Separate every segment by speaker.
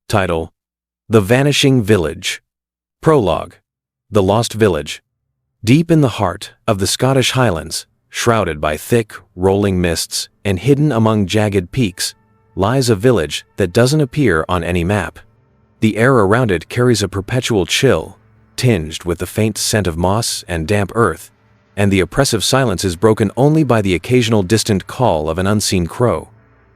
Speaker 1: Title: The Vanishing Village. Prologue: The Lost Village. Deep in the heart of the Scottish Highlands, shrouded by thick, rolling mists and hidden among jagged peaks, lies a village that doesn't appear on any map. The air around it carries a perpetual chill, tinged with the faint scent of moss and damp earth, and the oppressive silence is broken only by the occasional distant call of an unseen crow.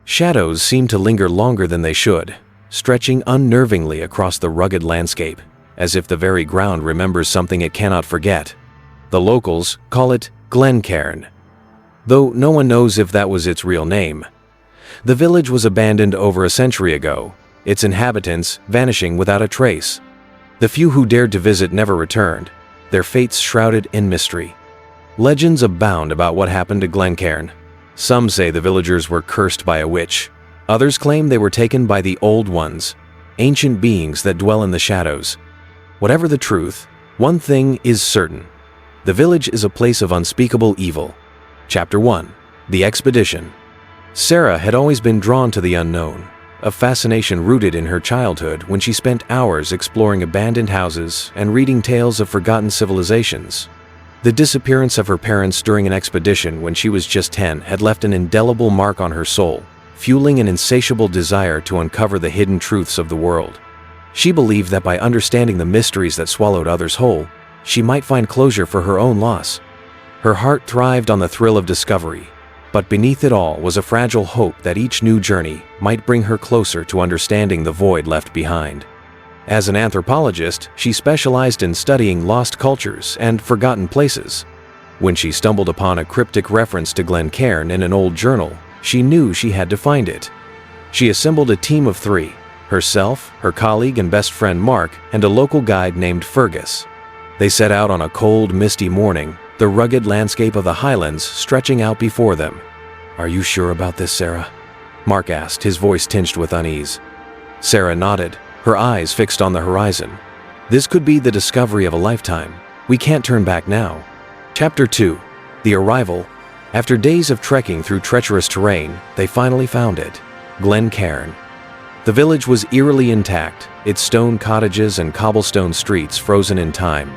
Speaker 1: Shadows seem to linger longer than they should, stretching unnervingly across the rugged landscape, as if the very ground remembers something it cannot forget. The locals call it Glencairn, though no one knows if that was its real name. The village was abandoned over a century ago, its inhabitants vanishing without a trace. The few who dared to visit never returned, their fates shrouded in mystery. Legends abound about what happened to Glencairn. Some say the villagers were cursed by a witch. Others claim they were taken by the Old Ones, ancient beings that dwell in the shadows. Whatever the truth, one thing is certain. The village is a place of unspeakable evil. Chapter 1: The Expedition. Sarah had always been drawn to the unknown, a fascination rooted in her childhood when she spent hours exploring abandoned houses and reading tales of forgotten civilizations. The disappearance of her parents during an expedition when she was just 10 had left an indelible mark on her soul, fueling an insatiable desire to uncover the hidden truths of the world. She believed that by understanding the mysteries that swallowed others whole, she might find closure for her own loss. Her heart thrived on the thrill of discovery, but beneath it all was a fragile hope that each new journey might bring her closer to understanding the void left behind. As an anthropologist, she specialized in studying lost cultures and forgotten places. When she stumbled upon a cryptic reference to Glencairn in an old journal, she knew she had to find it. She assembled a team of 3, herself, her colleague and best friend Mark, and a local guide named Fergus. They set out on a cold, misty morning, the rugged landscape of the Highlands stretching out before them. "Are you sure about this, Sarah?" Mark asked, his voice tinged with unease. Sarah nodded, her eyes fixed on the horizon. "This could be the discovery of a lifetime. We can't turn back now." Chapter 2: The Arrival. After days of trekking through treacherous terrain, they finally found it: Glencairn. The village was eerily intact, its stone cottages and cobblestone streets frozen in time.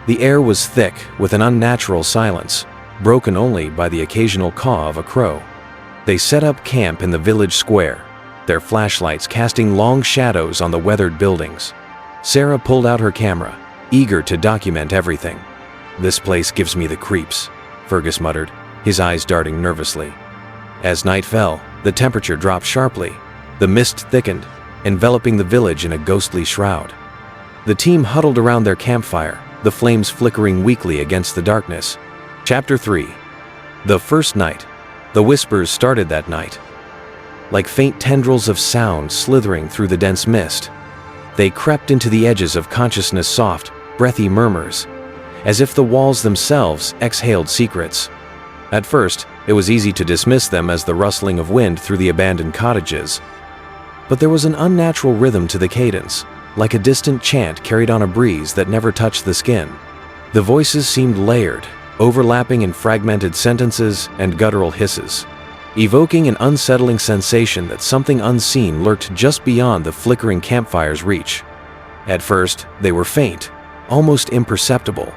Speaker 1: The air was thick with an unnatural silence, broken only by the occasional caw of a crow. They set up camp in the village square, their flashlights casting long shadows on the weathered buildings. Sarah pulled out her camera, eager to document everything. "This place gives me the creeps," Fergus muttered, his eyes darting nervously. As night fell, the temperature dropped sharply. The mist thickened, enveloping the village in a ghostly shroud. The team huddled around their campfire, the flames flickering weakly against the darkness. Chapter 3: The First Night. The whispers started that night, like faint tendrils of sound slithering through the dense mist. They crept into the edges of consciousness, soft, breathy murmurs, as if the walls themselves exhaled secrets. At first, it was easy to dismiss them as the rustling of wind through the abandoned cottages. But there was an unnatural rhythm to the cadence, like a distant chant carried on a breeze that never touched the skin. The voices seemed layered, overlapping in fragmented sentences and guttural hisses, evoking an unsettling sensation that something unseen lurked just beyond the flickering campfire's reach. At first, they were faint, almost imperceptible.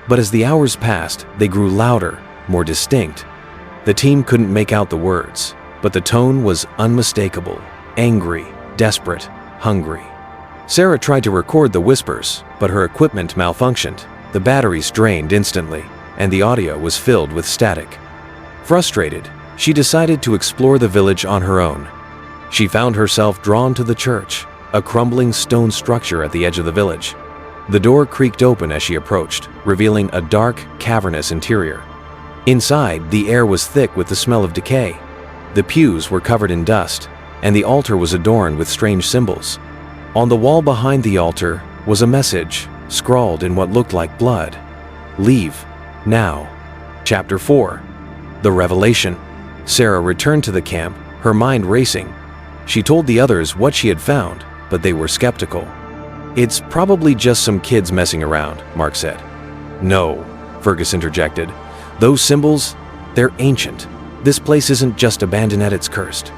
Speaker 1: But as the hours passed, they grew louder, more distinct. The team couldn't make out the words, but the tone was unmistakable: angry, desperate, hungry. Sarah tried to record the whispers, but her equipment malfunctioned. The batteries drained instantly, and the audio was filled with static. Frustrated, she decided to explore the village on her own. She found herself drawn to the church, a crumbling stone structure at the edge of the village. The door creaked open as she approached, revealing a dark, cavernous interior. Inside, the air was thick with the smell of decay. The pews were covered in dust, and the altar was adorned with strange symbols. On the wall behind the altar was a message, scrawled in what looked like blood: "Leave, now." Chapter 4: The Revelation. Sarah returned to the camp, her mind racing. She told the others what she had found, but they were skeptical. "It's probably just some kids messing around," Mark said. "No," Fergus interjected. "Those symbols, they're ancient. This place isn't just abandoned, it's cursed."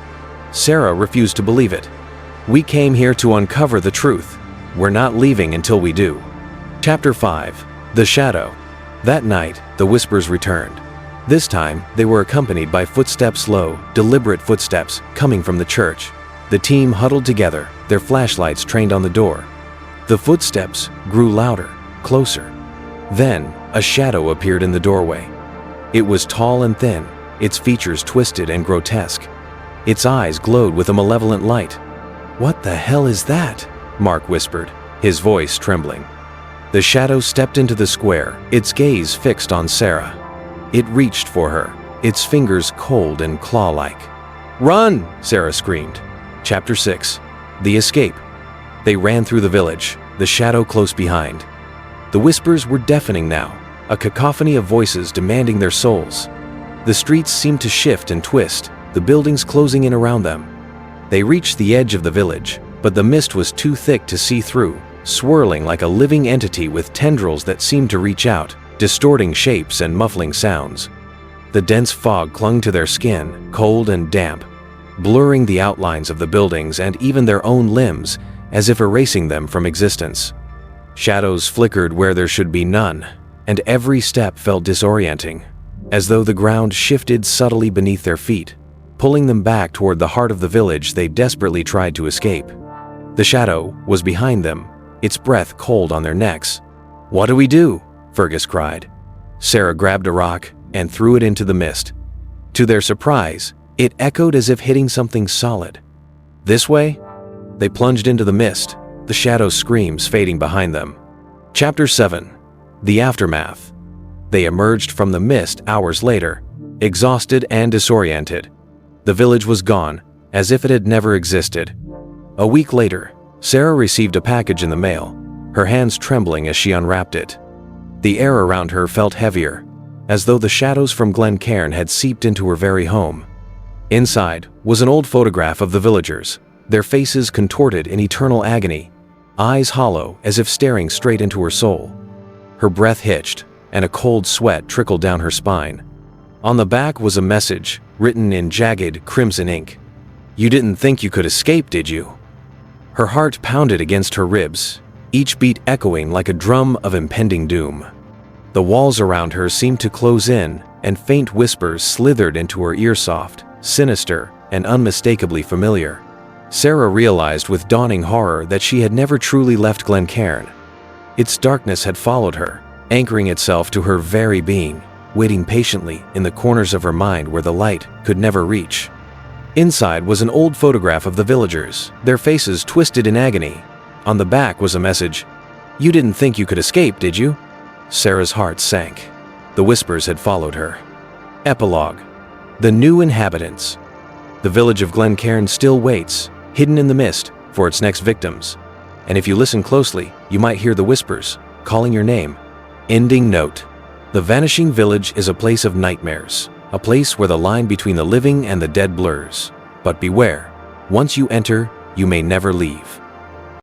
Speaker 1: Sarah refused to believe it. We came here to uncover the truth. We're not leaving until we do. Chapter 5. The Shadow. That night, the whispers returned. This time, they were accompanied by footsteps, slow, deliberate footsteps, coming from the church. The team huddled together, their flashlights trained on the door. The footsteps grew louder, closer. Then, a shadow appeared in the doorway. It was tall and thin, its features twisted and grotesque. Its eyes glowed with a malevolent light. "What the hell is that?" Mark whispered, his voice trembling. The shadow stepped into the square, its gaze fixed on Sarah. It reached for her, its fingers cold and claw-like. "Run!" Sarah screamed. Chapter 6. The Escape. They ran through the village, the shadow close behind. The whispers were deafening now, a cacophony of voices demanding their souls. The streets seemed to shift and twist, the buildings closing in around them. They reached the edge of the village, but the mist was too thick to see through, swirling like a living entity with tendrils that seemed to reach out, distorting shapes and muffling sounds. The dense fog clung to their skin, cold and damp, blurring the outlines of the buildings and even their own limbs, as if erasing them from existence. Shadows flickered where there should be none, and every step felt disorienting, as though the ground shifted subtly beneath their feet, pulling them back toward the heart of the village they desperately tried to escape. The shadow was behind them, its breath cold on their necks. "What do we do?" Fergus cried. Sarah grabbed a rock and threw it into the mist. To their surprise, it echoed as if hitting something solid. "This way?" They plunged into the mist, the shadow's screams fading behind them. Chapter 7. The Aftermath. They emerged from the mist hours later, exhausted and disoriented. The village was gone, as if it had never existed. A week later, Sarah received a package in the mail, her hands trembling as she unwrapped it. The air around her felt heavier, as though the shadows from Glencairn had seeped into her very home. Inside was an old photograph of the villagers, their faces contorted in eternal agony, eyes hollow as if staring straight into her soul. Her breath hitched, and a cold sweat trickled down her spine. On the back was a message, written in jagged, crimson ink. "You didn't think you could escape, did you?" Her heart pounded against her ribs, each beat echoing like a drum of impending doom. The walls around her seemed to close in, and faint whispers slithered into her ear, soft, sinister, and unmistakably familiar. Sarah realized with dawning horror that she had never truly left Glencairn. Its darkness had followed her, anchoring itself to her very being, waiting patiently in the corners of her mind where the light could never reach. Inside was an old photograph of the villagers, their faces twisted in agony. On the back was a message, "You didn't think you could escape, did you?" Sarah's heart sank. The whispers had followed her. Epilogue. The New Inhabitants. The village of Glencairn still waits, hidden in the mist, for its next victims. And if you listen closely, you might hear the whispers, calling your name. Ending note. The Vanishing Village is a place of nightmares, a place where the line between the living and the dead blurs. But beware, once you enter, you may never leave.